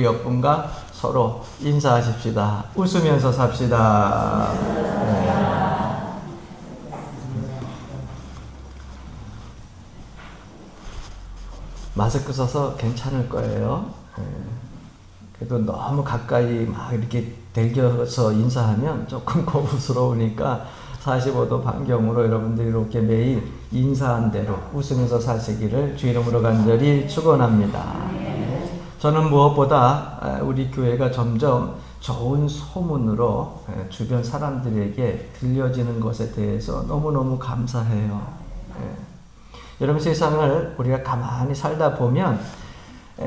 옆분과 서로 인사하십시다. 웃으면서 삽시다. 네. 마스크 써서 괜찮을 거예요. 네. 그래도 너무 가까이 막 이렇게 대겨서 인사하면 조금 거부스러우니까 45도 반경으로 여러분들이 이렇게 매일 인사한 대로 웃으면서 사시기를 주 이름으로 간절히 축원합니다. 저는 무엇보다 우리 교회가 점점 좋은 소문으로 주변 사람들에게 들려지는 것에 대해서 너무너무 감사해요. 여러분, 세상을 우리가 가만히 살다 보면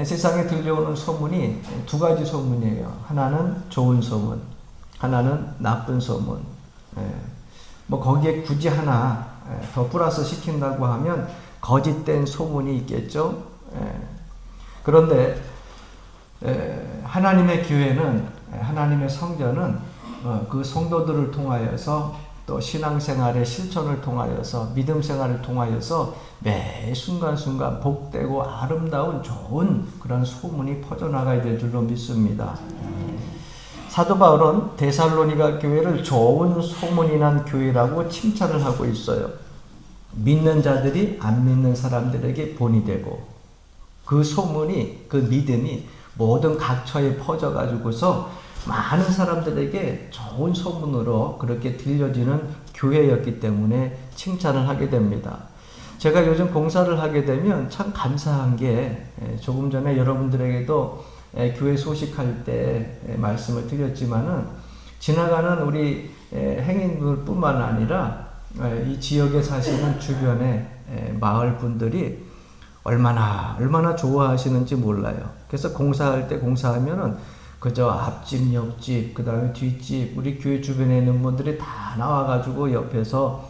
세상에 들려오는 소문이 두 가지 소문이에요. 하나는 좋은 소문, 하나는 나쁜 소문. 뭐 거기에 굳이 하나 더 플러스 시킨다고 하면 거짓된 소문이 있겠죠. 그런데 하나님의 교회는, 하나님의 성전은 그 성도들을 통하여서 또 신앙생활의 실천을 통하여서 믿음 생활을 통하여서 매 순간순간 복되고 아름다운 좋은 그런 소문이 퍼져나가야 될 줄로 믿습니다. 사도 바울은 데살로니가 교회를 좋은 소문이 난 교회라고 칭찬을 하고 있어요. 믿는 자들이 안 믿는 사람들에게 본이 되고 그 소문이, 그 믿음이 모든 각처에 퍼져가지고서 많은 사람들에게 좋은 소문으로 그렇게 들려지는 교회였기 때문에 칭찬을 하게 됩니다. 제가 요즘 봉사를 하게 되면 참 감사한 게, 조금 전에 여러분들에게도 교회 소식할 때 말씀을 드렸지만은, 지나가는 우리 행인들뿐만 아니라 이 지역에 사시는 주변의 마을 분들이 얼마나 좋아하시는지 몰라요. 그래서 공사할 때 공사하면은 그저 앞집, 옆집, 그 다음에 뒷집, 우리 교회 주변에 있는 분들이 다 나와가지고 옆에서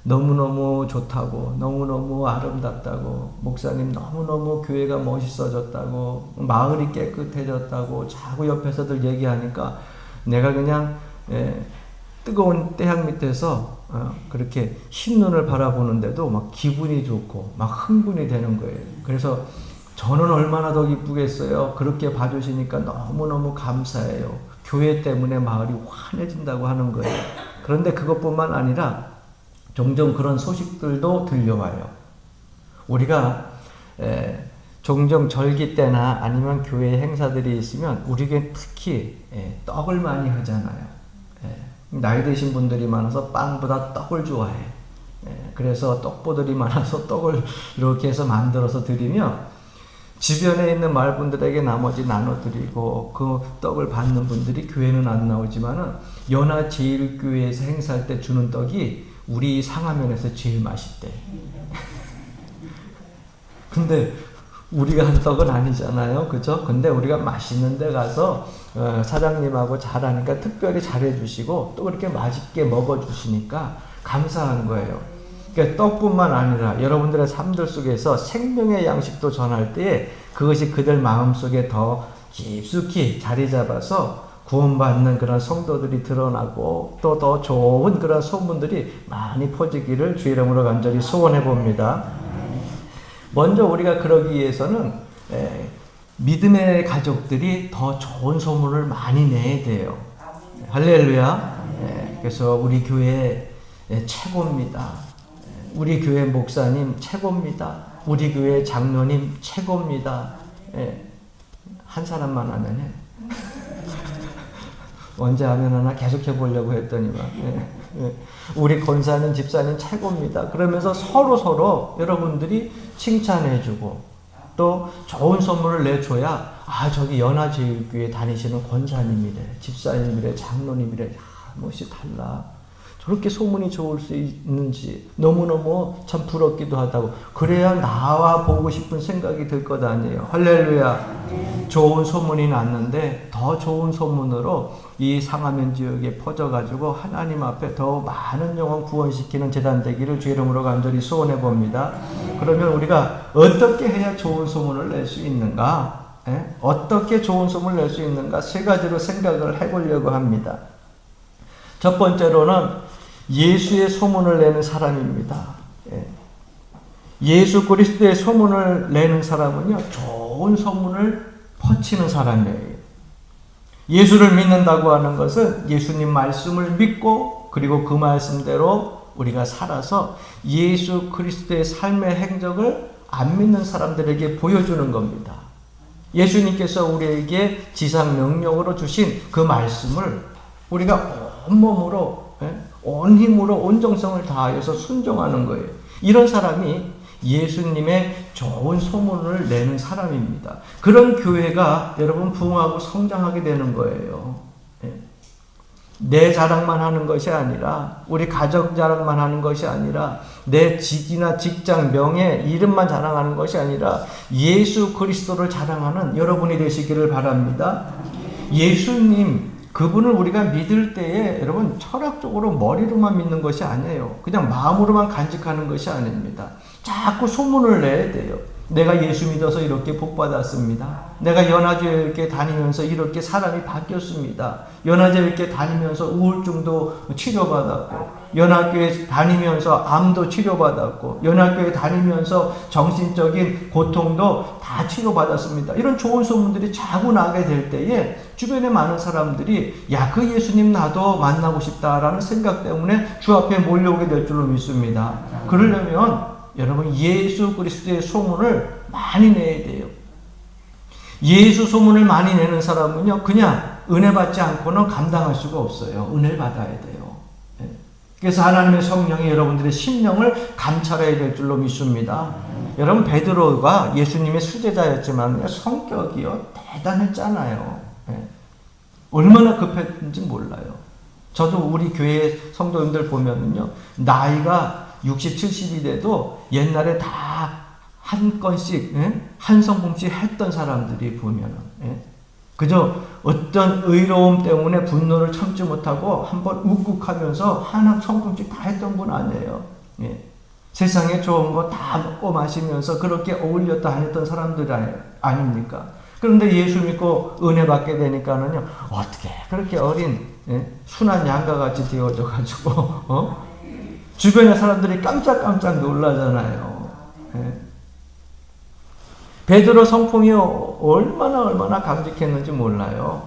너무너무 좋다고, 너무너무 아름답다고, 목사님 너무너무 교회가 멋있어졌다고, 마을이 깨끗해졌다고 자꾸 옆에서들 얘기하니까 내가 그냥 뜨거운 태양 밑에서 그렇게 흰 눈을 바라보는데도 막 기분이 좋고 막 흥분이 되는 거예요. 그래서 저는 얼마나 더 기쁘겠어요. 그렇게 봐주시니까 너무너무 감사해요. 교회 때문에 마을이 환해진다고 하는 거예요. 그런데 그것뿐만 아니라 종종 그런 소식들도 들려와요. 우리가 종종 절기 때나 아니면 교회 행사들이 있으면 우리 교회 특히 떡을 많이 하잖아요. 나이 드신 분들이 많아서 빵보다 떡을 좋아해. 그래서 떡보들이 많아서 떡을 이렇게 해서 만들어서 드리면 주변에 있는 마을 분들에게 나머지 나눠드리고 그 떡을 받는 분들이 교회는 안 나오지만은 연화제일교회에서 행사할 때 주는 떡이 우리 상하면에서 제일 맛있대. 근데 우리가 한 떡은 아니잖아요. 그죠? 근데 우리가 맛있는 데 가서 사장님하고 잘하니까 특별히 잘해주시고 또 그렇게 맛있게 먹어주시니까 감사한 거예요. 그러니까 떡뿐만 아니라 여러분들의 삶들 속에서 생명의 양식도 전할 때 그것이 그들 마음속에 더 깊숙이 자리 잡아서 구원받는 그런 성도들이 드러나고 또 더 좋은 그런 소문들이 많이 퍼지기를 주 이름으로 간절히 소원해 봅니다. 먼저 우리가 그러기 위해서는 믿음의 가족들이 더 좋은 소문을 많이 내야 돼요. 할렐루야. 그래서 우리 교회 최고입니다. 우리 교회 목사님 최고입니다. 우리 교회 장로님 최고입니다. 한 사람만 하면 해. 언제 하면 하나 계속 해보려고 했더니만. 우리 권사님, 집사님 최고입니다. 그러면서 서로 여러분들이 칭찬해주고 또 좋은 선물을 내줘야 저기 연화제일교회 다니시는 권사님이래, 집사님이래, 장로님이래. 멋이 달라. 저렇게 소문이 좋을 수 있는지 너무너무 참 부럽기도 하다고. 그래야 나와 보고 싶은 생각이 들 것 아니에요. 할렐루야. 좋은 소문이 났는데 더 좋은 소문으로 이 상하면 지역에 퍼져가지고 하나님 앞에 더 많은 영혼 구원시키는 제단 되기를 주 이름으로 간절히 소원해 봅니다. 그러면 우리가 어떻게 해야 좋은 소문을 낼 수 있는가? 어떻게 좋은 소문을 낼 수 있는가? 세 가지로 생각을 해보려고 합니다. 첫 번째로는 예수의 소문을 내는 사람입니다. 예수 그리스도의 소문을 내는 사람은요, 좋은 소문을 퍼치는 사람이에요. 예수를 믿는다고 하는 것은 예수님 말씀을 믿고 그리고 그 말씀대로 우리가 살아서 예수 그리스도의 삶의 행적을 안 믿는 사람들에게 보여주는 겁니다. 예수님께서 우리에게 지상 명령으로 주신 그 말씀을 우리가 온몸으로, 온 힘으로, 온 정성을 다하여서 순종하는 거예요. 이런 사람이 예수님의 좋은 소문을 내는 사람입니다. 그런 교회가 여러분 부흥하고 성장하게 되는 거예요. 내 자랑만 하는 것이 아니라, 우리 가족 자랑만 하는 것이 아니라, 내 직이나 직장, 명예, 이름만 자랑하는 것이 아니라 예수 그리스도를 자랑하는 여러분이 되시기를 바랍니다. 예수님, 그분을 우리가 믿을 때에 여러분 철학적으로 머리로만 믿는 것이 아니에요. 그냥 마음으로만 간직하는 것이 아닙니다. 자꾸 소문을 내야 돼요. 내가 예수 믿어서 이렇게 복 받았습니다. 내가 연화교회 다니면서 이렇게 사람이 바뀌었습니다. 연화교회 다니면서 우울증도 치료받았고, 연화교회 다니면서 암도 치료받았고, 연화교회 다니면서 정신적인 고통도 다 치료받았습니다. 이런 좋은 소문들이 자꾸 나게 될 때에 주변에 많은 사람들이 야, 그 예수님 나도 만나고 싶다라는 생각 때문에 주 앞에 몰려오게 될 줄로 믿습니다. 그러려면 여러분 예수 그리스도의 소문을 많이 내야 돼요. 예수 소문을 많이 내는 사람은요, 그냥 은혜 받지 않고는 감당할 수가 없어요. 은혜를 받아야 돼요. 그래서 하나님의 성령이 여러분들의 심령을 감찰해야 될 줄로 믿습니다. 여러분 베드로가 예수님의 수제자였지만 성격이요 대단했잖아요. 얼마나 급했는지 몰라요. 저도 우리 교회 성도님들 보면은요, 나이가 60, 70이 돼도 옛날에 다 한 건씩, 한 성품씩 했던 사람들이 보면은, 그저 어떤 의로움 때문에 분노를 참지 못하고 한번 욱욱하면서 하나 성품씩 다 했던 분 아니에요. 세상에 좋은 거 다 먹고 마시면서 그렇게 어울렸다 안 했던 사람들 아닙니까? 그런데 예수 믿고 은혜 받게 되니까는요, 어떻게 그렇게 어린, 순한 양과 같이 되어져가지고, 주변의 사람들이 깜짝깜짝 놀라잖아요. 베드로 성품이 얼마나 강직했는지 몰라요.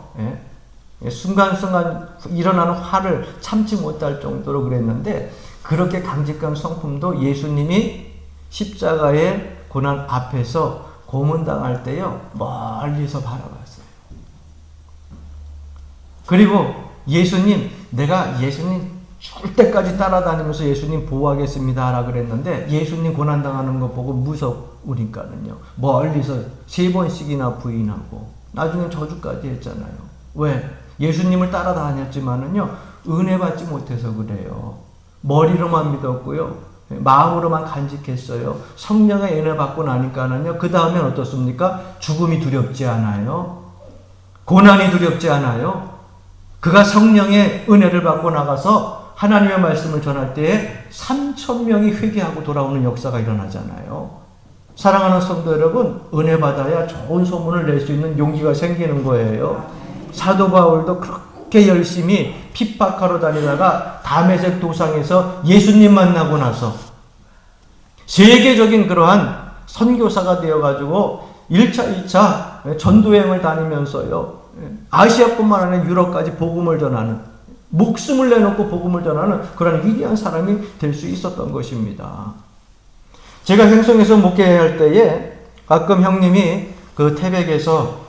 순간순간 일어나는 화를 참지 못할 정도로 그랬는데, 그렇게 강직한 성품도 예수님이 십자가의 고난 앞에서 고문당할 때요, 멀리서 바라봤어요. 그리고 내가 예수님 죽을 때까지 따라다니면서 예수님 보호하겠습니다 라 그랬는데, 예수님 고난당하는 거 보고 무서우니까는요, 멀리서 3번씩이나 부인하고 나중에 저주까지 했잖아요. 왜? 예수님을 따라다녔지만은요, 은혜 받지 못해서 그래요. 머리로만 믿었고요, 마음으로만 간직했어요. 성령의 은혜 받고 나니까는요, 그 다음엔 어떻습니까? 죽음이 두렵지 않아요. 고난이 두렵지 않아요. 그가 성령의 은혜를 받고 나가서 하나님의 말씀을 전할 때에 3,000명이 회개하고 돌아오는 역사가 일어나잖아요. 사랑하는 성도 여러분, 은혜 받아야 좋은 소문을 낼 수 있는 용기가 생기는 거예요. 사도 바울도 그렇게 열심히 핍박하러 다니다가 다메섹 도상에서 예수님 만나고 나서 세계적인 그러한 선교사가 되어가지고 1차, 2차 전도여행을 다니면서요, 아시아뿐만 아니라 유럽까지 복음을 전하는, 목숨을 내놓고 복음을 전하는 그런 위대한 사람이 될 수 있었던 것입니다. 제가 행성에서 목회할 때에 가끔 형님이 그 태백에서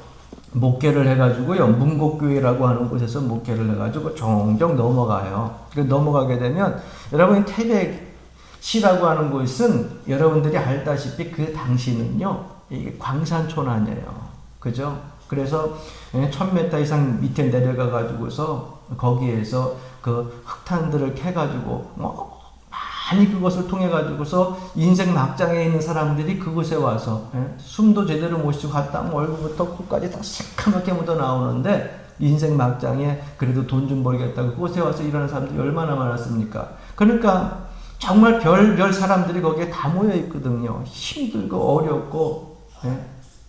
목회를 해가지고요, 문곡교회라고 하는 곳에서 목회를 해가지고 종종 넘어가요. 넘어가게 되면 여러분, 태백시라고 하는 곳은 여러분들이 알다시피 그 당시는요, 이게 광산촌 아니에요. 그죠? 그래서 1000m 이상 밑에 내려가 가지고서 거기에서 그 흙탕들을 캐가지고 많이 그것을 통해 가지고서 인생 막장에 있는 사람들이 그곳에 와서 숨도 제대로 못 쉬고 땀 얼굴부터 코까지 다 새카맣게 묻어 나오는데, 인생 막장에 그래도 돈 좀 벌겠다고 그곳에 와서 일하는 사람들이 얼마나 많았습니까? 그러니까 정말 별 사람들이 거기에 다 모여 있거든요. 힘들고 어렵고,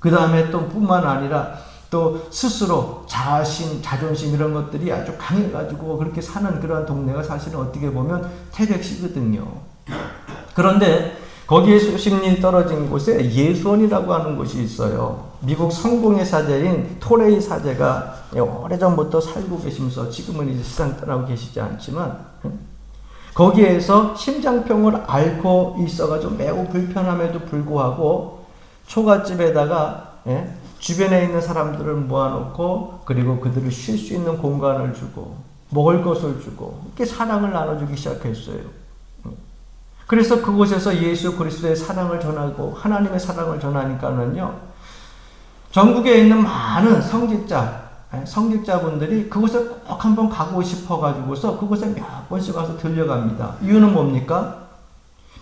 그 다음에 또 뿐만 아니라 또 스스로 자존심 이런 것들이 아주 강해가지고 그렇게 사는 그러한 동네가 사실은 어떻게 보면 태백시거든요. 그런데 거기에 수십 리 떨어진 곳에 예수원이라고 하는 곳이 있어요. 미국 성공의 사제인 토레이 사제가 오래전부터 살고 계시면서 지금은 이제 세상 떠나고 계시지 않지만 거기에서 심장병을 앓고 있어가지고 매우 불편함에도 불구하고 초가집에다가 주변에 있는 사람들을 모아놓고 그리고 그들을 쉴 수 있는 공간을 주고 먹을 것을 주고 이렇게 사랑을 나눠주기 시작했어요. 그래서 그곳에서 예수 그리스도의 사랑을 전하고 하나님의 사랑을 전하니까는요, 전국에 있는 많은 성직자분들이 그곳에 꼭 한번 가고 싶어가지고서 그곳에 몇 번씩 가서 들려갑니다. 이유는 뭡니까?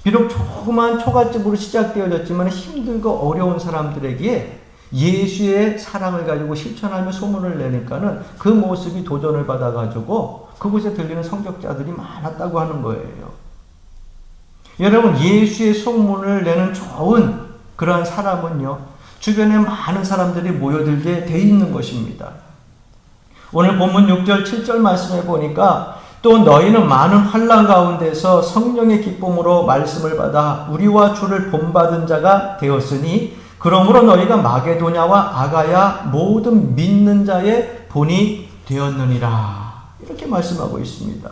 비록 조그만 초가집으로 시작되어졌지만 힘들고 어려운 사람들에게 예수의 사랑을 가지고 실천하며 소문을 내니까는 그 모습이 도전을 받아가지고 그곳에 들리는 성직자들이 많았다고 하는 거예요. 여러분, 예수의 소문을 내는 좋은 그러한 사람은요, 주변에 많은 사람들이 모여들게 돼 있는 것입니다. 오늘 본문 6절, 7절 말씀해 보니까 또 너희는 많은 환난 가운데서 성령의 기쁨으로 말씀을 받아 우리와 주를 본받은 자가 되었으니 그러므로 너희가 마게도냐와 아가야 모든 믿는 자의 본이 되었느니라. 이렇게 말씀하고 있습니다.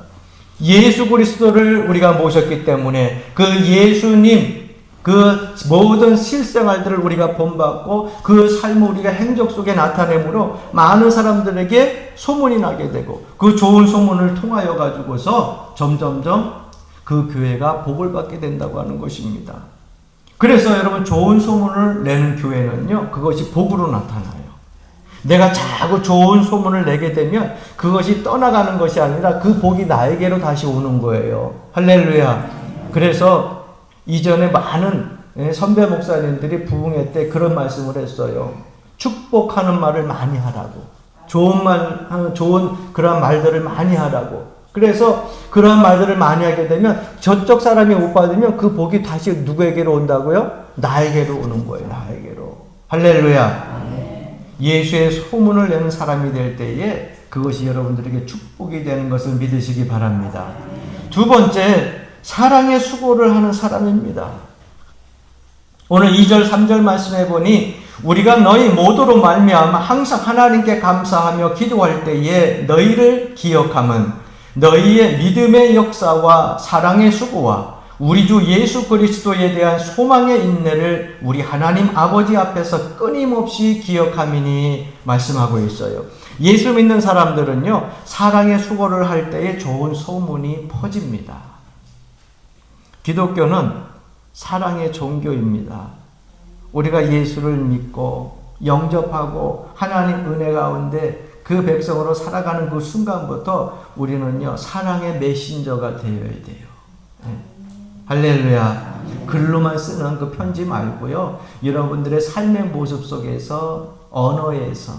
예수 그리스도를 우리가 모셨기 때문에 그 예수님 그 모든 실생활들을 우리가 본받고 그 삶을 우리가 행적 속에 나타내므로 많은 사람들에게 소문이 나게 되고 그 좋은 소문을 통하여 가지고서 점점점 그 교회가 복을 받게 된다고 하는 것입니다. 그래서 여러분, 좋은 소문을 내는 교회는요, 그것이 복으로 나타나요. 내가 자꾸 좋은 소문을 내게 되면 그것이 떠나가는 것이 아니라 그 복이 나에게로 다시 오는 거예요. 할렐루야. 그래서 이전에 많은 선배 목사님들이 부흥회 때 그런 말씀을 했어요. 축복하는 말을 많이 하라고. 좋은 그런 말들을 많이 하라고. 그래서 그런 말들을 많이 하게 되면 저쪽 사람이 못 받으면 그 복이 다시 누구에게로 온다고요? 나에게로 오는 거예요. 나에게로. 할렐루야. 예수의 소문을 내는 사람이 될 때에 그것이 여러분들에게 축복이 되는 것을 믿으시기 바랍니다. 두 번째, 사랑의 수고를 하는 사람입니다. 오늘 2절 3절 말씀해 보니 우리가 너희 모두로 말미암아 항상 하나님께 감사하며 기도할 때에 너희를 기억함은 너희의 믿음의 역사와 사랑의 수고와 우리 주 예수 그리스도에 대한 소망의 인내를 우리 하나님 아버지 앞에서 끊임없이 기억함이니 말씀하고 있어요. 예수 믿는 사람들은요, 사랑의 수고를 할 때에 좋은 소문이 퍼집니다. 기독교는 사랑의 종교입니다. 우리가 예수를 믿고 영접하고 하나님 은혜 가운데 그 백성으로 살아가는 그 순간부터 우리는요, 사랑의 메신저가 되어야 돼요. 할렐루야. 글로만 쓰는 그 편지 말고요, 여러분들의 삶의 모습 속에서, 언어에서,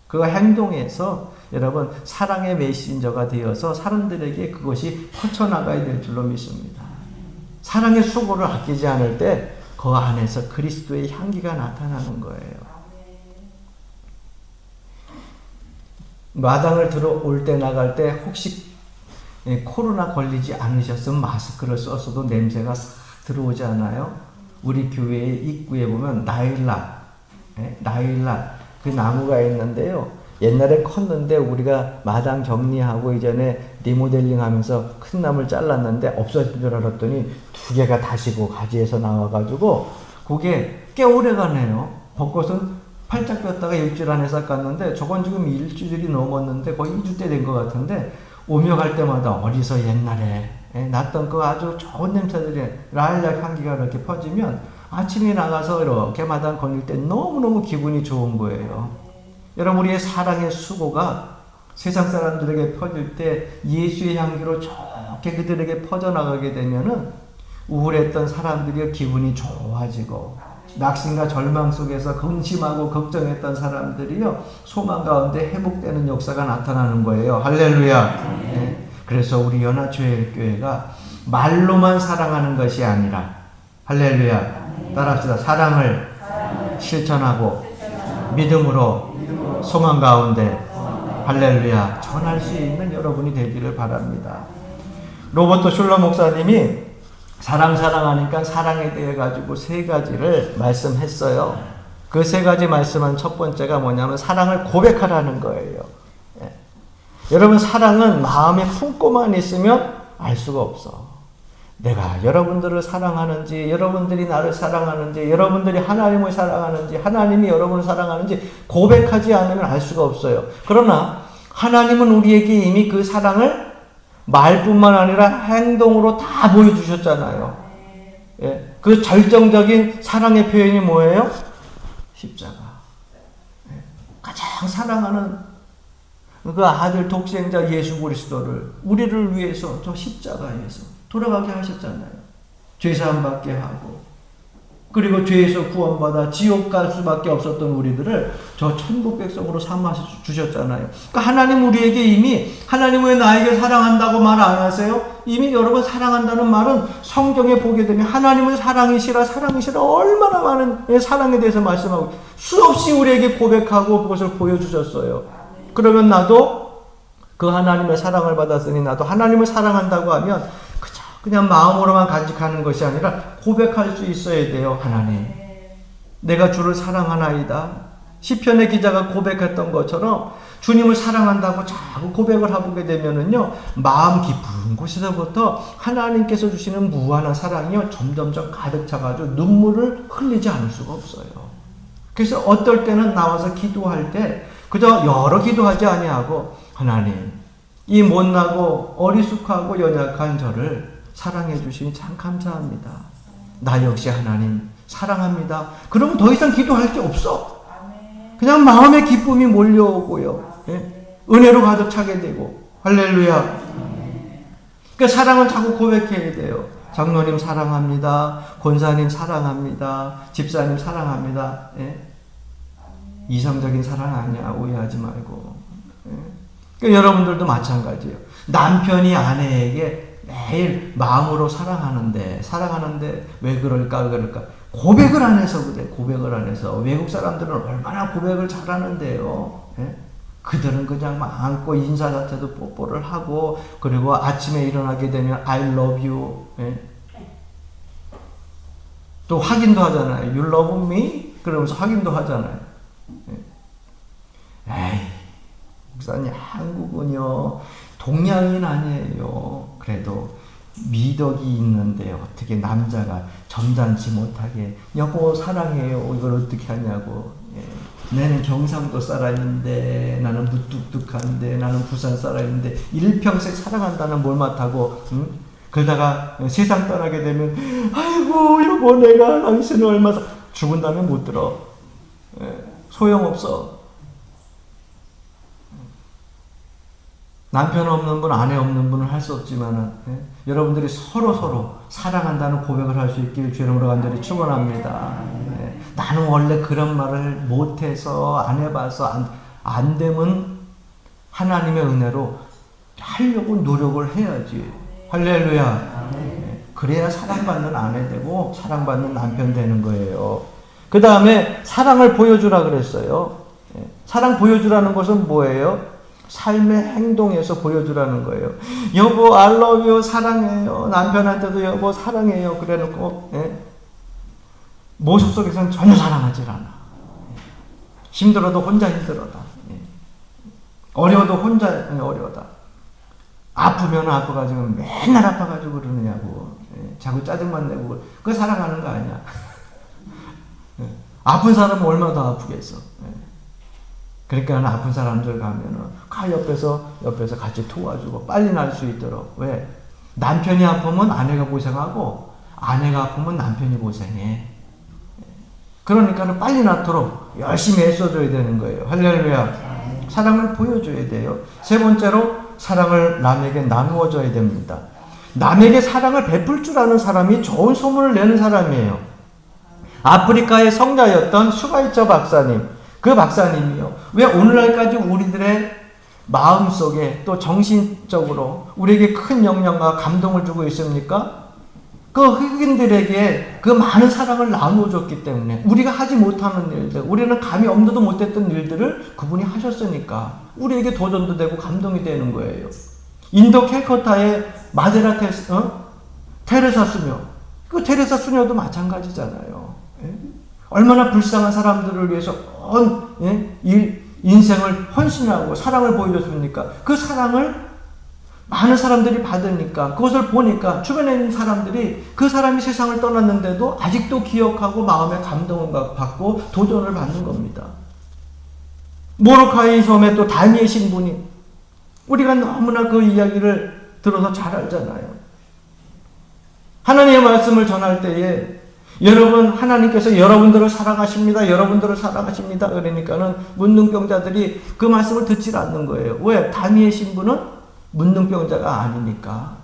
그 행동에서 여러분 사랑의 메신저가 되어서 사람들에게 그것이 퍼쳐나가야 될 줄로 믿습니다. 사랑의 수고를 아끼지 않을 때 그 안에서 그리스도의 향기가 나타나는 거예요. 마당을 들어올 때 나갈 때 혹시 코로나 걸리지 않으셨으면 마스크를 썼어도 냄새가 싹 들어오지 않아요? 우리 교회의 입구에 보면 나일락 그 나무가 있는데요. 옛날에 컸는데 우리가 마당 정리하고 이전에 리모델링 하면서 큰 나무를 잘랐는데 없어진 줄 알았더니 두 개가 다시고 가지에서 나와가지고 그게 꽤 오래 가네요. 벚꽃은 팔짝 폈다가 일주일 안에 싹갔는데 저건 지금 일주일이 넘었는데 거의 2주째 된 것 같은데 오며 갈 때마다 어디서 옛날에 났던 그 아주 좋은 냄새들이 라일락 향기가 이렇게 퍼지면 아침에 나가서 이렇게 마당 거닐 때 너무너무 기분이 좋은 거예요. 여러분, 우리의 사랑의 수고가 세상 사람들에게 퍼질 때 예수의 향기로 좋게 그들에게 퍼져나가게 되면은 우울했던 사람들의 기분이 좋아지고 낙심과 절망 속에서 근심하고 걱정했던 사람들이요, 소망 가운데 회복되는 역사가 나타나는 거예요. 할렐루야. 네. 그래서 우리 연합교회가 말로만 사랑하는 것이 아니라, 할렐루야, 따라합시다. 사랑을 실천하고 믿음으로 소망 가운데, 할렐루야, 전할 수 있는 여러분이 되기를 바랍니다. 로버트 슐러 목사님이 사랑하니까 사랑에 대해 가지고 세 가지를 말씀했어요. 그 세 가지 말씀한 첫 번째가 뭐냐면 사랑을 고백하라는 거예요. 예. 여러분, 사랑은 마음에 품고만 있으면 알 수가 없어. 내가 여러분들을 사랑하는지, 여러분들이 나를 사랑하는지, 여러분들이 하나님을 사랑하는지, 하나님이 여러분을 사랑하는지 고백하지 않으면 알 수가 없어요. 그러나 하나님은 우리에게 이미 그 사랑을 말뿐만 아니라 행동으로 다 보여주셨잖아요. 예. 그 절정적인 사랑의 표현이 뭐예요? 십자가. 예. 가장 사랑하는 그 아들 독생자 예수 그리스도를 우리를 위해서 저 십자가에서 돌아가게 하셨잖아요. 죄사함 받게 하고, 그리고 죄에서 구원받아 지옥 갈 수밖에 없었던 우리들을 저 천국 백성으로 삼아 주셨잖아요. 그러니까 하나님 우리에게 이미, 하나님 왜 나에게 사랑한다고 말 안 하세요? 이미 여러분 사랑한다는 말은 성경에 보게 되면 하나님은 사랑이시라 얼마나 많은 사랑에 대해서 말씀하고 수없이 우리에게 고백하고 그것을 보여주셨어요. 그러면 나도 그 하나님의 사랑을 받았으니 나도 하나님을 사랑한다고 하면 그냥 마음으로만 간직하는 것이 아니라 고백할 수 있어야 돼요. 하나님, 내가 주를 사랑하나이다. 시편의 기자가 고백했던 것처럼 주님을 사랑한다고 자꾸 고백을 해보게 되면은요, 마음 깊은 곳에서부터 하나님께서 주시는 무한한 사랑이요 점점점 가득 차가지고 눈물을 흘리지 않을 수가 없어요. 그래서 어떨 때는 나와서 기도할 때 그저 여러 기도하지 아니하고, 하나님, 이 못나고 어리숙하고 연약한 저를 사랑해 주시니 참 감사합니다. 나 역시 하나님 사랑합니다. 그러면 더 이상 기도할 게 없어. 그냥 마음의 기쁨이 몰려오고요. 예? 은혜로 가득 차게 되고. 할렐루야. 그러니까 사랑은 자꾸 고백해야 돼요. 장로님 사랑합니다. 권사님 사랑합니다. 집사님 사랑합니다. 예? 이성적인 사랑 아니야. 오해하지 말고. 예? 그러니까 여러분들도 마찬가지예요. 남편이 아내에게 매일 마음으로 사랑하는데 왜 그럴까? 고백을 안 해서 그래. 고백을 안 해서. 외국 사람들은 얼마나 고백을 잘하는데요. 예? 그들은 그냥 막 안고 인사 자체도 뽀뽀를 하고, 그리고 아침에 일어나게 되면 I love you. 예? 또 확인도 하잖아요. You love me? 그러면서 확인도 하잖아요. 예? 에이, 목사님, 한국은요 동양인 아니에요. 그래도 미덕이 있는데 어떻게 남자가 점잖지 못하게 여보 사랑해요 이걸 어떻게 하냐고. 예. 나는 경상도 사람인데, 나는 무뚝뚝한데, 나는 부산 사람인데 일평생 사랑한다는 몰맡하고, 그러다가 세상 떠나게 되면 아이고 여보 내가 당신을 얼마나 죽은 다음에 못 들어. 예. 소용없어. 남편 없는 분, 아내 없는 분은 할 수 없지만은, 예? 여러분들이 서로 사랑한다는 고백을 할 수 있길 주 이름으로 간절히 축원합니다. 예? 나는 원래 그런 말을 못해서 안 해봐서 안 되면 하나님의 은혜로 하려고 노력을 해야지. 할렐루야. 예? 그래야 사랑받는 아내 되고 사랑받는 남편 되는 거예요. 그 다음에 사랑을 보여주라 그랬어요. 예? 사랑 보여주라는 것은 뭐예요? 삶의 행동에서 보여주라는 거예요. 여보 I love you 사랑해요. 남편한테도 여보 사랑해요 그래놓고, 예? 모습 속에서는 전혀 사랑하지 않아. 힘들어도 혼자 힘들어다. 예? 어려워도 혼자 어려워다. 아프면 아파가지고 맨날 아파가지고 그러느냐고. 예? 자꾸 짜증만 내고. 그거 사랑하는 거 아니야. 예? 아픈 사람은 얼마나 더 아프겠어. 예? 그러니까 아픈 사람들 가면은 옆에서 같이 도와주고 빨리 날 수 있도록. 왜? 남편이 아프면 아내가 고생하고 아내가 아프면 남편이 고생해. 그러니까 빨리 낫도록 열심히 애써줘야 되는 거예요. 할렐루야. 사랑을 보여줘야 돼요. 세 번째로 사랑을 남에게 나누어줘야 됩니다. 남에게 사랑을 베풀 줄 아는 사람이 좋은 소문을 내는 사람이에요. 아프리카의 성자였던 슈가이처 박사님, 그 박사님이요, 왜 오늘날까지 우리들의 마음속에 또 정신적으로 우리에게 큰 영향과 감동을 주고 있습니까? 그 흑인들에게 그 많은 사랑을 나누어줬기 때문에, 우리가 하지 못하는 일들, 우리는 감히 엄두도 못했던 일들을 그분이 하셨으니까 우리에게 도전도 되고 감동이 되는 거예요. 인도 캘커타의 마데라 테레사 수녀, 그 테레사 수녀도 마찬가지잖아요. 예? 얼마나 불쌍한 사람들을 위해서 온 인생을 헌신하고 사랑을 보여줬습니까? 그 사랑을 많은 사람들이 받으니까, 그것을 보니까 주변에 있는 사람들이 그 사람이 세상을 떠났는데도 아직도 기억하고 마음에 감동을 받고 도전을 받는 겁니다. 모르드카이 섬에 또 다니엘 신분이, 우리가 너무나 그 이야기를 들어서 잘 알잖아요. 하나님의 말씀을 전할 때에 여러분, 하나님께서 여러분들을 사랑하십니다. 여러분들을 사랑하십니다. 그러니까는 문둥병자들이 그 말씀을 듣지 않는 거예요. 왜? 다니엘 신분은 문둥병자가 아니니까.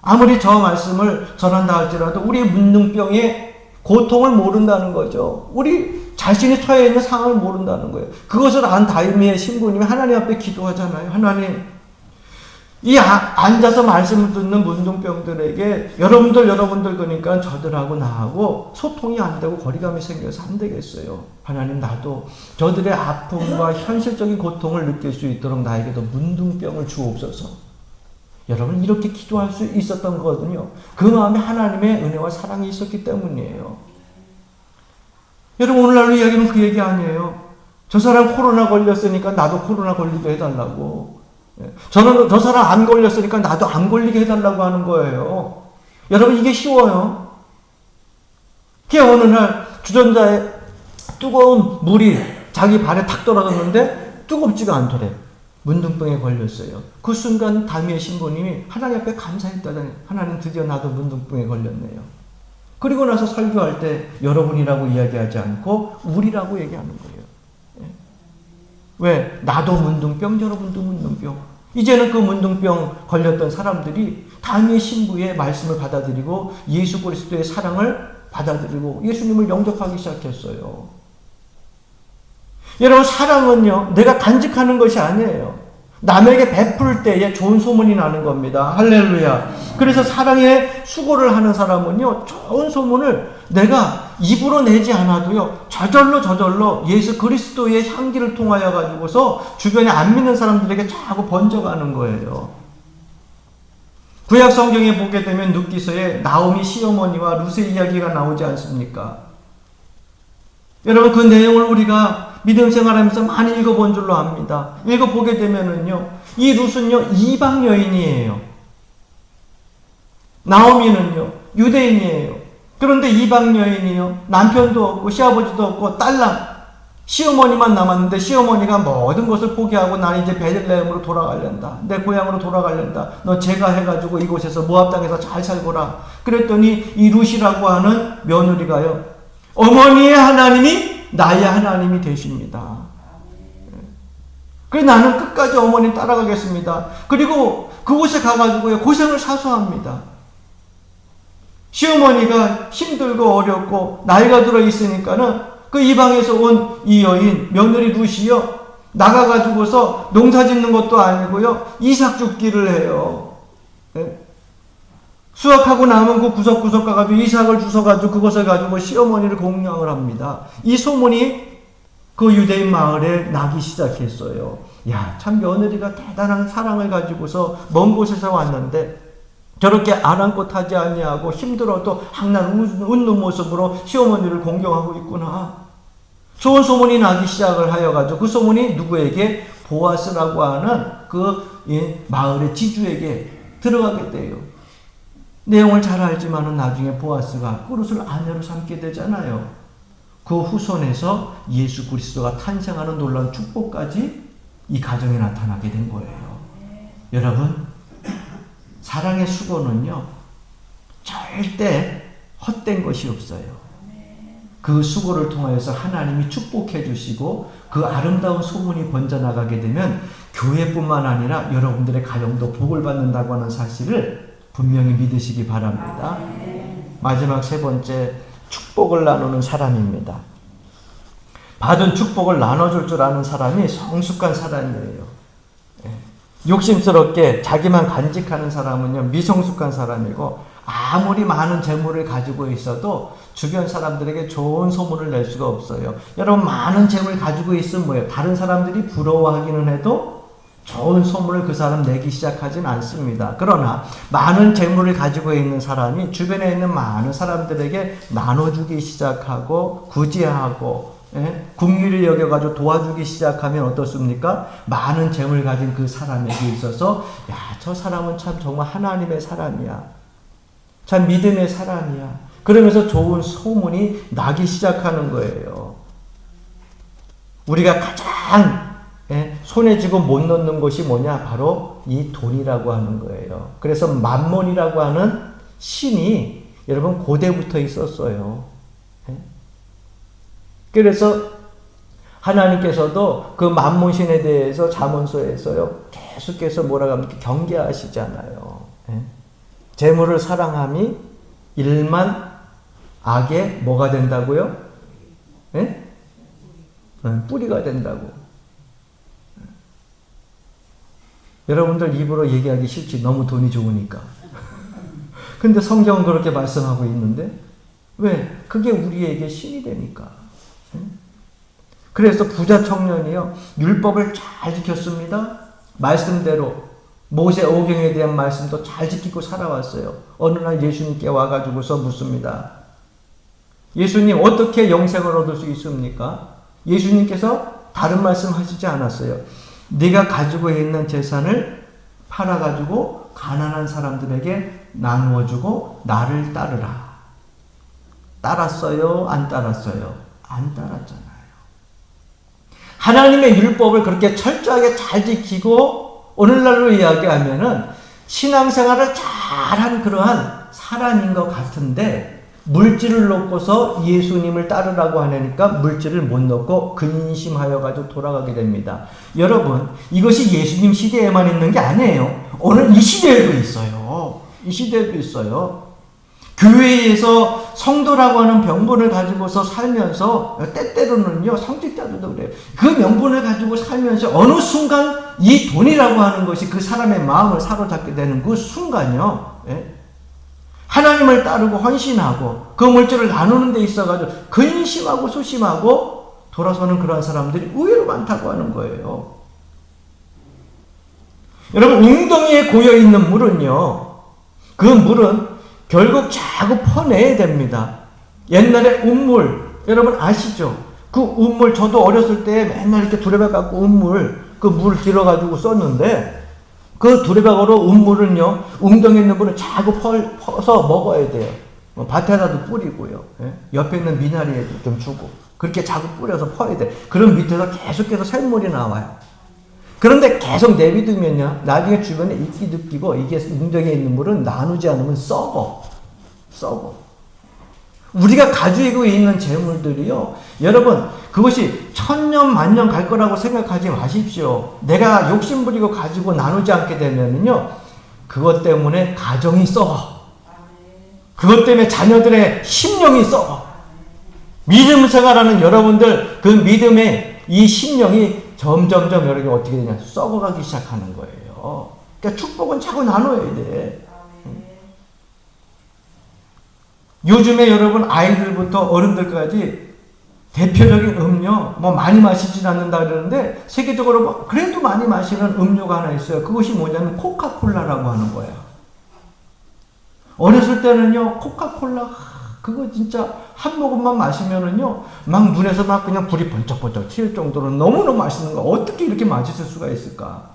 아무리 저 말씀을 전한다 할지라도 우리의 문둥병의 고통을 모른다는 거죠. 우리 자신이 처해 있는 상황을 모른다는 거예요. 그것을 안 다니엘 신부님이 하나님 앞에 기도하잖아요. 하나님, 이 앉아서 말씀을 듣는 문둥병들에게 여러분들 그러니까 저들하고 나하고 소통이 안 되고 거리감이 생겨서 안 되겠어요. 하나님, 나도 저들의 아픔과 현실적인 고통을 느낄 수 있도록 나에게도 문둥병을 주옵소서. 여러분, 이렇게 기도할 수 있었던 거거든요. 그 마음에 하나님의 은혜와 사랑이 있었기 때문이에요. 여러분, 오늘날 이야기는 그 얘기 아니에요. 저 사람 코로나 걸렸으니까 나도 코로나 걸리게 해달라고. 저는 저 사람 안 걸렸으니까 나도 안 걸리게 해달라고 하는 거예요. 여러분, 이게 쉬워요. 그게 어느 날 주전자에 뜨거운 물이 자기 발에 탁 떨어졌는데 뜨겁지가 않더래. 문둥병에 걸렸어요. 그 순간 다니엘 신부님이 하나님 앞에 감사했다잖아요. 하나님, 드디어 나도 문둥병에 걸렸네요. 그리고 나서 설교할 때 여러분이라고 이야기하지 않고 우리라고 얘기하는 거예요. 왜? 나도 문둥병, 여러분도 문둥병. 이제는 그 문둥병 걸렸던 사람들이 다니엘 신부의 말씀을 받아들이고 예수 그리스도의 사랑을 받아들이고 예수님을 영접하기 시작했어요. 여러분, 사랑은요, 내가 간직하는 것이 아니에요. 남에게 베풀 때에 좋은 소문이 나는 겁니다. 할렐루야. 그래서 사랑에 수고를 하는 사람은요, 좋은 소문을 내가 입으로 내지 않아도요, 저절로 예수 그리스도의 향기를 통하여 가지고서 주변에 안 믿는 사람들에게 자꾸 번져가는 거예요. 구약 성경에 보게 되면 룻기서에 나오미 시어머니와 룻의 이야기가 나오지 않습니까? 여러분, 그 내용을 우리가 믿음 생활하면서 많이 읽어본 줄로 압니다. 읽어보게 되면은요, 이 룻은요, 이방 여인이에요. 나오미는요, 유대인이에요. 그런데 이방 여인이요, 남편도 없고 시아버지도 없고 딸랑 시어머니만 남았는데 시어머니가 모든 것을 포기하고 나는 이제 베들레헴으로 돌아가련다. 내 고향으로 돌아가련다. 너 제가 해가지고 이곳에서 모압 땅에서 잘 살거라. 그랬더니 이 룻이라고 하는 며느리가요, 어머니의 하나님이 나의 하나님이 되십니다. 그래서 나는 끝까지 어머니 따라가겠습니다. 그리고 그곳에 가가지고요, 고생을 사수합니다. 시어머니가 힘들고 어렵고 나이가 들어 있으니까는 그 이방에서 온 이 여인 며느리 룻이요, 나가가지고서 농사 짓는 것도 아니고요, 이삭 줍기를 해요. 네? 수확하고 남은 그 구석구석 가가지고 이삭을 주워가지고 그것을 가지고 시어머니를 공양을 합니다. 이 소문이 그 유대인 마을에 나기 시작했어요. 야, 참 며느리가 대단한 사랑을 가지고서 먼 곳에서 왔는데 저렇게 아랑곳하지 아니하고 힘들어도 항상 웃는 모습으로 시어머니를 공경하고 있구나. 좋은 소문이 나기 시작을 하여가지고 그 소문이 누구에게? 보아스라고 하는 그 마을의 지주에게 들어가게 돼요. 내용을 잘 알지만은 나중에 보아스가 룻을 아내로 삼게 되잖아요. 그 후손에서 예수 그리스도가 탄생하는 놀라운 축복까지 이 가정에 나타나게 된 거예요. 여러분, 사랑의 수고는요, 절대 헛된 것이 없어요. 그 수고를 통하여서 하나님이 축복해 주시고 그 아름다운 소문이 번져나가게 되면 교회뿐만 아니라 여러분들의 가정도 복을 받는다고 하는 사실을 분명히 믿으시기 바랍니다. 마지막 세 번째, 축복을 나누는 사람입니다. 받은 축복을 나눠줄 줄 아는 사람이 성숙한 사람이에요. 욕심스럽게 자기만 간직하는 사람은요, 미성숙한 사람이고, 아무리 많은 재물을 가지고 있어도 주변 사람들에게 좋은 소문을 낼 수가 없어요. 여러분, 많은 재물 가지고 있으면 뭐예요? 다른 사람들이 부러워하기는 해도 좋은 소문을 그 사람 내기 시작하진 않습니다. 그러나 많은 재물을 가지고 있는 사람이 주변에 있는 많은 사람들에게 나눠주기 시작하고 구제하고 긍휼히 여겨가지고 도와주기 시작하면 어떻습니까? 많은 재물 가진 그 사람에게 있어서 야, 저 사람은 참 정말 하나님의 사람이야. 참 믿음의 사람이야. 그러면서 좋은 소문이 나기 시작하는 거예요. 우리가 가장 손에 쥐고 못 넣는 것이 뭐냐? 바로 이 돈이라고 하는 거예요. 그래서 만몬이라고 하는 신이 여러분 고대부터 있었어요. 그래서 하나님께서도 그 만몬신에 대해서 잠언서에서요 계속해서 뭐라고 하면 경계하시잖아요. 재물을 사랑함이 일만 악의 뭐가 된다고요? 뿌리가 된다고. 여러분들 입으로 얘기하기 싫지. 너무 돈이 좋으니까. 근데 성경은 그렇게 말씀하고 있는데 왜? 그게 우리에게 신이 되니까. 그래서 부자 청년이요 율법을 잘 지켰습니다. 말씀대로 모세 오경에 대한 말씀도 잘 지키고 살아왔어요. 어느 날 예수님께 와가지고서 묻습니다. 예수님 어떻게 영생을 얻을 수 있습니까? 예수님께서 다른 말씀 하시지 않았어요. 네가 가지고 있는 재산을 팔아가지고 가난한 사람들에게 나누어주고 나를 따르라. 따랐어요? 안 따랐어요? 안 따랐잖아요. 하나님의 율법을 그렇게 철저하게 잘 지키고 오늘날로 이야기하면은 신앙생활을 잘한 그러한 사람인 것 같은데 물질을 놓고서 예수님을 따르라고 하니까 물질을 못 놓고 근심하여 가지고 돌아가게 됩니다. 여러분 이것이 예수님 시대에만 있는 게 아니에요. 오늘 이 시대에도 있어요. 이 시대에도 있어요. 교회에서 성도라고 하는 명분을 가지고서 살면서 때때로는요 성직자들도 그래요. 그 명분을 가지고 살면서 어느 순간 이 돈이라고 하는 것이 그 사람의 마음을 사로잡게 되는 그 순간요. 하나님을 따르고 헌신하고 그 물질을 나누는 데 있어가지고 근심하고 소심하고 돌아서는 그런 사람들이 의외로 많다고 하는 거예요. 여러분 웅덩이에 고여있는 물은요 그 물은 결국 자꾸 퍼내야 됩니다. 옛날에 운물 여러분 아시죠? 그 운물 저도 어렸을 때 맨날 이렇게 두레박 갖고 운물 그 물을 길어가지고 썼는데 그 두레박으로 운물은요 웅덩이에 있는 물은 자꾸 퍼서 먹어야 돼요. 밭에다도 뿌리고요. 옆에 있는 미나리에도 좀 주고 그렇게 자꾸 뿌려서 퍼야 돼. 그럼 밑에서 계속해서 샘물이 나와요. 그런데 계속 내비두면요 나중에 주변에 이끼 느끼고 이게 웅덩이에 있는 물은 나누지 않으면 썩어. 우리가 가지고 있는 재물들이요 여러분 그것이 천년 만년 갈 거라고 생각하지 마십시오. 내가 욕심부리고 가지고 나누지 않게 되면요 그것 때문에 가정이 썩어. 그것 때문에 자녀들의 심령이 썩어. 믿음 생활하는 여러분들 그 믿음의 이 심령이 점점점 여러분이 어떻게 되냐 썩어가기 시작하는 거예요. 그러니까 축복은 자꾸 나눠야 돼. 요즘에 여러분 아이들부터 어른들까지 대표적인 음료 뭐 많이 마시진 않는다 그러는데 세계적으로 뭐 그래도 많이 마시는 음료가 하나 있어요. 그것이 뭐냐면 코카콜라라고 하는 거예요. 어렸을 때는요 코카콜라 그거 진짜 한 모금만 마시면은요 막 눈에서 막 그냥 불이 번쩍번쩍 튈 정도로 너무너무 맛있는 거 어떻게 이렇게 맛있을 수가 있을까?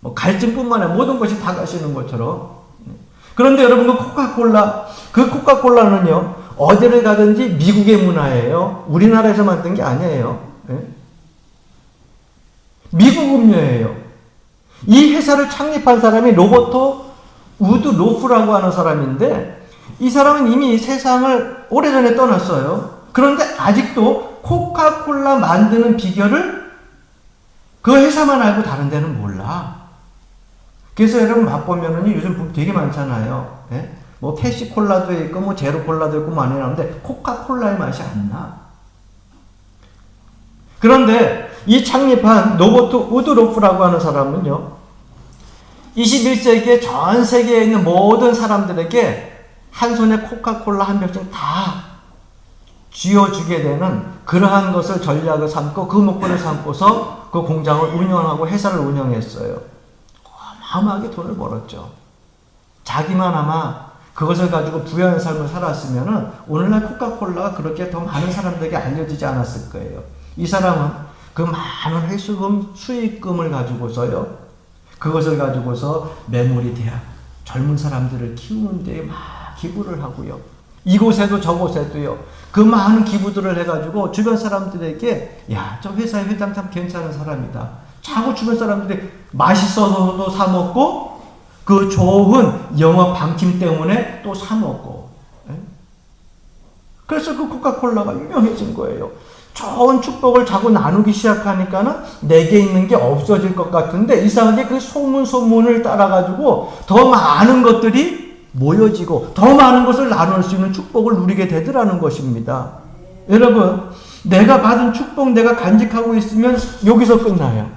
뭐 갈증뿐만 아니라 모든 것이 다 가시는 것처럼. 그런데 여러분 그 코카콜라는요 어디를 가든지 미국의 문화예요. 우리나라에서 만든 게 아니에요. 미국 음료예요. 이 회사를 창립한 사람이 로버트 우드 로프라고 하는 사람인데 이 사람은 이미 세상을 오래전에 떠났어요. 그런데 아직도 코카콜라 만드는 비결을 그 회사만 알고 다른 데는 몰라. 그래서 여러분 맛보면은 요즘 되게 많잖아요. 뭐 패시콜라도 있고 뭐 제로콜라도 있고 많이 나오는데 코카콜라의 맛이 안 나. 그런데 이 창립한 로버트 우드로프라고 하는 사람은요 21세기에 전 세계에 있는 모든 사람들에게 한 손에 코카콜라 한 병씩 다 쥐어주게 되는 그러한 것을 전략을 삼고 그 목표를 삼고서 그 공장을 운영하고 회사를 운영했어요. 어마어마하게 돈을 벌었죠. 자기만 아마 그것을 가지고 부유한 삶을 살았으면은 오늘날 코카콜라가 그렇게 더 많은 사람들에게 알려지지 않았을 거예요. 이 사람은 그 많은 회수금, 수익금을 가지고서요, 그것을 가지고서 메모리 대학, 젊은 사람들을 키우는 데에 막 기부를 하고요. 이곳에도 저곳에도요, 그 많은 기부들을 해가지고 주변 사람들에게, 야, 저 회사의 회장 참 괜찮은 사람이다. 자꾸 주변 사람들이 맛있어서도 사먹고, 그 좋은 영업 방침 때문에 또 사먹고. 그래서 그 코카콜라가 유명해진 거예요. 좋은 축복을 자꾸 나누기 시작하니까는 내게 있는 게 없어질 것 같은데 이상하게 그 소문을 따라가지고 더 많은 것들이 모여지고 더 많은 것을 나눌 수 있는 축복을 누리게 되더라는 것입니다. 여러분, 내가 받은 축복 내가 간직하고 있으면 여기서 끝나요.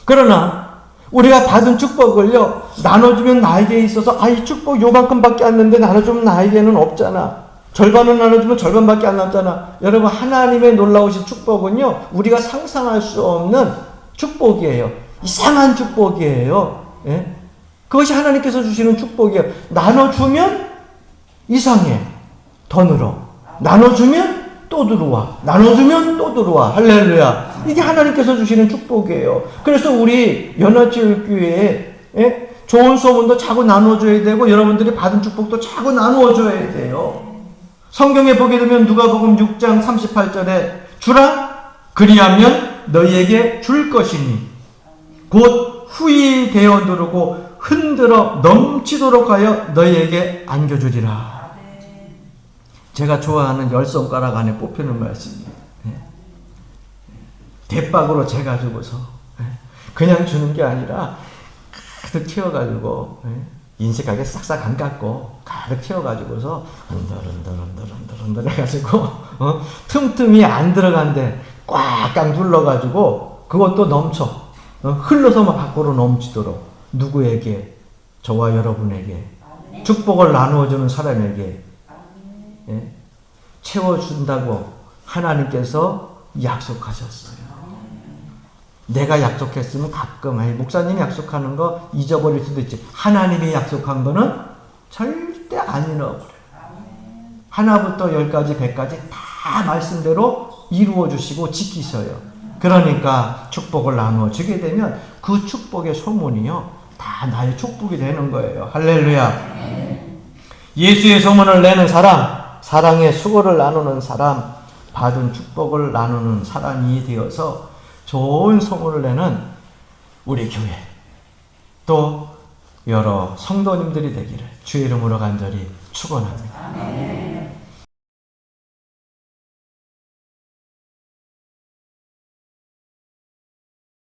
그러나 우리가 받은 축복을요, 나눠주면 나에게 있어서, 이 축복 요만큼밖에 안 되는데 나눠주면 나에게는 없잖아. 절반을 나눠주면 절반밖에 안 남잖아. 여러분, 하나님의 놀라우신 축복은요, 우리가 상상할 수 없는 축복이에요. 이상한 축복이에요. 예? 그것이 하나님께서 주시는 축복이에요. 나눠주면 이상해. 더 늘어. 나눠주면 또 들어와. 나눠주면 또 들어와. 할렐루야. 이게 하나님께서 주시는 축복이에요. 그래서 우리 연합체육교회에 좋은 소문도 자꾸 나눠줘야 되고 여러분들이 받은 축복도 자꾸 나누어줘야 돼요. 성경에 보게 되면 누가복음 6장 38절에 주라 그리하면 너희에게 줄 것이니 곧 후히 되어 누르고 흔들어 넘치도록 하여 너희에게 안겨주리라. 제가 좋아하는 10손가락 안에 뽑히는 말씀입니다. 대박으로 재가지고서 그냥 주는 게 아니라 가득 채워가지고 인색하게 싹싹 안 깎고 가득 채워가지고서 흔들 해가지고 틈틈이 안 들어간데 꽉꽉 눌러가지고 그것도 넘쳐 흘러서 막 밖으로 넘치도록 누구에게? 저와 여러분에게 축복을 나누어주는 사람에게 채워준다고 하나님께서 약속하셨어요. 내가 약속했으면 가끔 목사님이 약속하는 거 잊어버릴 수도 있지. 하나님이 약속한 거는 절대 안 잃어버려요. 하나부터 10까지 100까지 다 말씀대로 이루어 주시고 지키셔요. 그러니까 축복을 나누어 주게 되면 그 축복의 소문이요 다 나의 축복이 되는 거예요. 할렐루야. 예수의 소문을 내는 사람, 사랑의 수고를 나누는 사람, 받은 축복을 나누는 사람이 되어서 좋은 소문을 내는 우리 교회 또 여러 성도님들이 되기를 주의 이름으로 간절히 축원합니다.